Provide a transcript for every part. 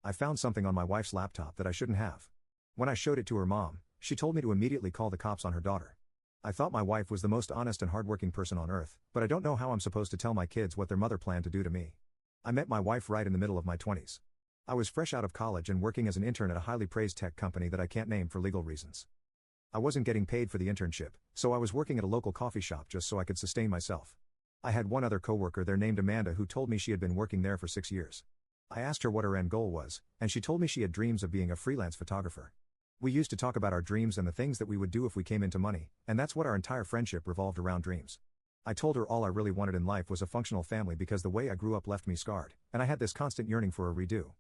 I found something on my wife's laptop that I shouldn't have. When I showed it to her mom, she told me to immediately call the cops on her daughter. I thought my wife was the most honest and hardworking person on earth, but I don't know how I'm supposed to tell my kids what their mother planned to do to me. I met my wife right in the middle of my 20s. I was fresh out of college and working as an intern at a highly praised tech company that I can't name for legal reasons. I wasn't getting paid for the internship, so I was working at a local coffee shop just so I could sustain myself. I had one other coworker there named Amanda who told me she had been working there for 6 years. I asked her what her end goal was, and she told me she had dreams of being a freelance photographer. We used to talk about our dreams and the things that we would do if we came into money, and that's what our entire friendship revolved around: dreams. I told her all I really wanted in life was a functional family because the way I grew up left me scarred, and I had this constant yearning for a redo.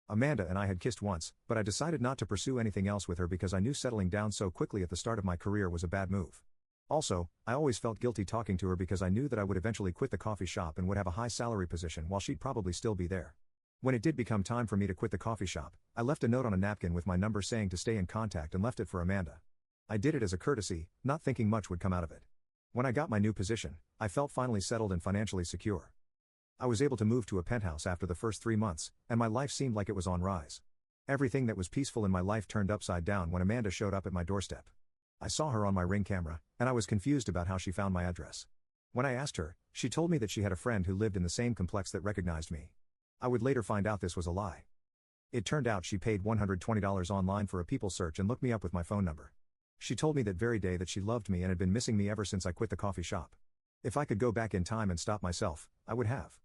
Amanda and I had kissed once, but I decided not to pursue anything else with her because I knew settling down so quickly at the start of my career was a bad move. Also, I always felt guilty talking to her because I knew that I would eventually quit the coffee shop and would have a high salary position while she'd probably still be there. When it did become time for me to quit the coffee shop, I left a note on a napkin with my number saying to stay in contact and left it for Amanda. I did it as a courtesy, not thinking much would come out of it. When I got my new position, I felt finally settled and financially secure. I was able to move to a penthouse after the first 3 months, and my life seemed like it was on rise. Everything that was peaceful in my life turned upside down when Amanda showed up at my doorstep. I saw her on my Ring camera, and I was confused about how she found my address. When I asked her, she told me that she had a friend who lived in the same complex that recognized me. I would later find out this was a lie. It turned out she paid $120 online for a people search and looked me up with my phone number. She told me that very day that she loved me and had been missing me ever since I quit the coffee shop. If I could go back in time and stop myself, I would have.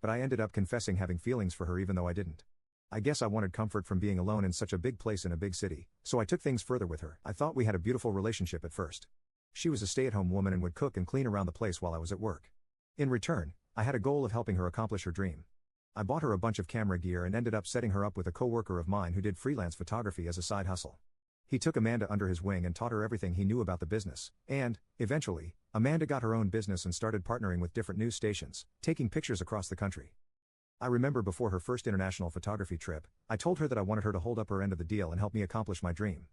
But I ended up confessing having feelings for her even though I didn't. I guess I wanted comfort from being alone in such a big place in a big city, so I took things further with her. I thought we had a beautiful relationship at first. She was a stay-at-home woman and would cook and clean around the place while I was at work. In return, I had a goal of helping her accomplish her dream. I bought her a bunch of camera gear and ended up setting her up with a coworker of mine who did freelance photography as a side hustle. He took Amanda under his wing and taught her everything he knew about the business, and, eventually, Amanda got her own business and started partnering with different news stations, taking pictures across the country. I remember before her first international photography trip, I told her that I wanted her to hold up her end of the deal and help me accomplish my dream.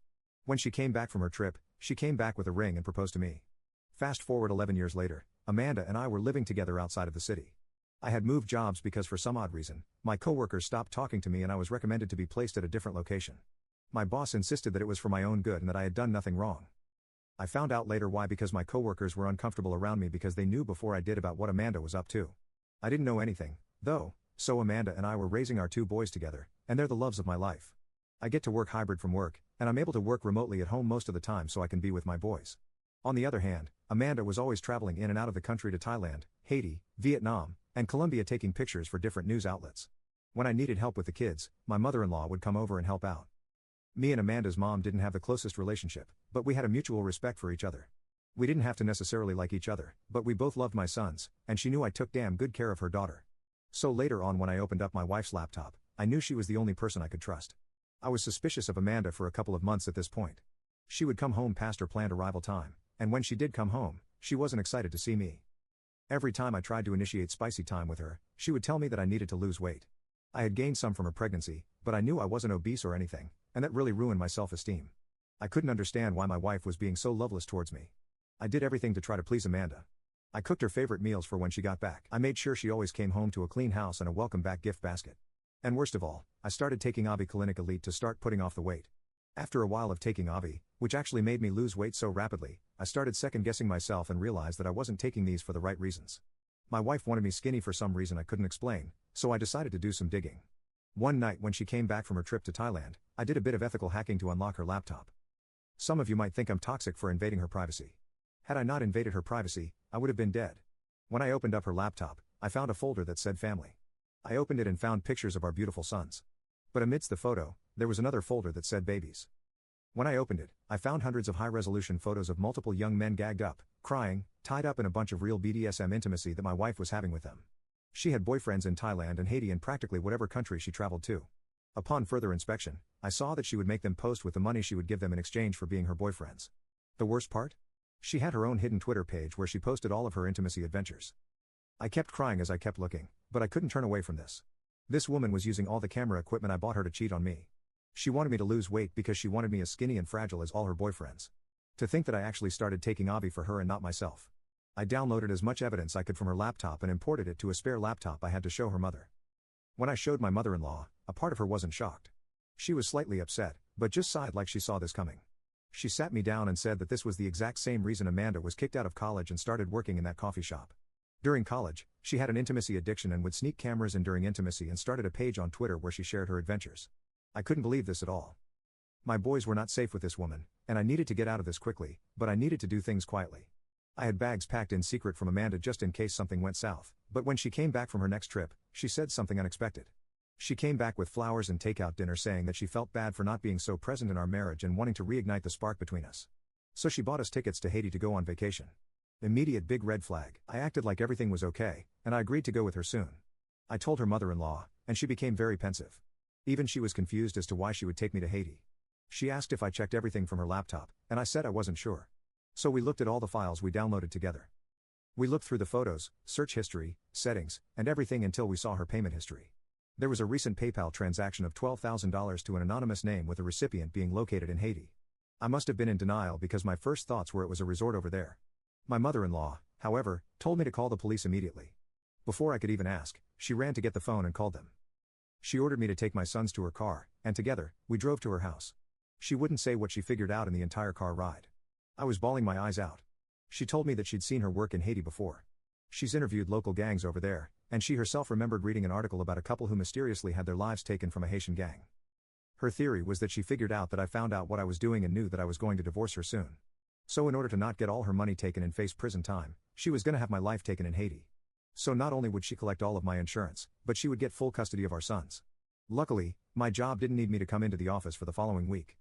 When she came back from her trip, she came back with a ring and proposed to me. Fast forward 11 years later, Amanda and I were living together outside of the city. I had moved jobs because for some odd reason, my coworkers stopped talking to me and I was recommended to be placed at a different location. My boss insisted that it was for my own good and that I had done nothing wrong. I found out later why: because my coworkers were uncomfortable around me because they knew before I did about what Amanda was up to. I didn't know anything, though, so Amanda and I were raising our 2 boys together, and they're the loves of my life. I get to work hybrid from work, and I'm able to work remotely at home most of the time so I can be with my boys. On the other hand, Amanda was always traveling in and out of the country to Thailand, Haiti, Vietnam, and Colombia taking pictures for different news outlets. When I needed help with the kids, my mother-in-law would come over and help out. Me and Amanda's mom didn't have the closest relationship, but we had a mutual respect for each other. We didn't have to necessarily like each other, but we both loved my sons, and she knew I took damn good care of her daughter. So later on, when I opened up my wife's laptop, I knew she was the only person I could trust. I was suspicious of Amanda for a couple of months at this point. She would come home past her planned arrival time, and when she did come home, she wasn't excited to see me. Every time I tried to initiate spicy time with her, she would tell me that I needed to lose weight. I had gained some from her pregnancy, but I knew I wasn't obese or anything, and that really ruined my self-esteem. I couldn't understand why my wife was being so loveless towards me. I did everything to try to please Amanda. I cooked her favorite meals for when she got back. I made sure she always came home to a clean house and a welcome back gift basket. And worst of all, I started taking Avi Clinic Elite to start putting off the weight. After a while of taking Avi, which actually made me lose weight so rapidly, I started second-guessing myself and realized that I wasn't taking these for the right reasons. My wife wanted me skinny for some reason I couldn't explain, so I decided to do some digging. One night when she came back from her trip to Thailand, I did a bit of ethical hacking to unlock her laptop. Some of you might think I'm toxic for invading her privacy. Had I not invaded her privacy, I would have been dead. When I opened up her laptop, I found a folder that said family. I opened it and found pictures of our beautiful sons. But amidst the photo, there was another folder that said babies. When I opened it, I found hundreds of high-resolution photos of multiple young men gagged up, crying, tied up in a bunch of real BDSM intimacy that my wife was having with them. She had boyfriends in Thailand and Haiti and practically whatever country she traveled to. Upon further inspection, I saw that she would make them post with the money she would give them in exchange for being her boyfriends. The worst part? She had her own hidden Twitter page where she posted all of her intimacy adventures. I kept crying as I kept looking, but I couldn't turn away from this. This woman was using all the camera equipment I bought her to cheat on me. She wanted me to lose weight because she wanted me as skinny and fragile as all her boyfriends. To think that I actually started taking Avi for her and not myself. I downloaded as much evidence I could from her laptop and imported it to a spare laptop I had to show her mother. When I showed my mother-in-law, a part of her wasn't shocked. She was slightly upset, but just sighed like she saw this coming. She sat me down and said that this was the exact same reason Amanda was kicked out of college and started working in that coffee shop. During college, she had an intimacy addiction and would sneak cameras in during intimacy and started a page on Twitter where she shared her adventures. I couldn't believe this at all. My boys were not safe with this woman, and I needed to get out of this quickly, but I needed to do things quietly. I had bags packed in secret from Amanda just in case something went south, but when she came back from her next trip, she said something unexpected. She came back with flowers and takeout dinner saying that she felt bad for not being so present in our marriage and wanting to reignite the spark between us. So she bought us tickets to Haiti to go on vacation. Immediate big red flag. I acted like everything was okay, and I agreed to go with her soon. I told her mother-in-law, and she became very pensive. Even she was confused as to why she would take me to Haiti. She asked if I checked everything from her laptop, and I said I wasn't sure. So we looked at all the files we downloaded together. We looked through the photos, search history, settings, and everything until we saw her payment history. There was a recent PayPal transaction of $12,000 to an anonymous name with the recipient being located in Haiti. I must have been in denial because my first thoughts were it was a resort over there. My mother-in-law, however, told me to call the police immediately. Before I could even ask, she ran to get the phone and called them. She ordered me to take my sons to her car, and together, we drove to her house. She wouldn't say what she figured out in the entire car ride. I was bawling my eyes out. She told me that she'd seen her work in Haiti before. She's interviewed local gangs over there, and she herself remembered reading an article about a couple who mysteriously had their lives taken from a Haitian gang. Her theory was that she figured out that I found out what I was doing and knew that I was going to divorce her soon. So in order to not get all her money taken and face prison time, she was going to have my life taken in Haiti. So not only would she collect all of my insurance, but she would get full custody of our sons. Luckily, my job didn't need me to come into the office for the following week.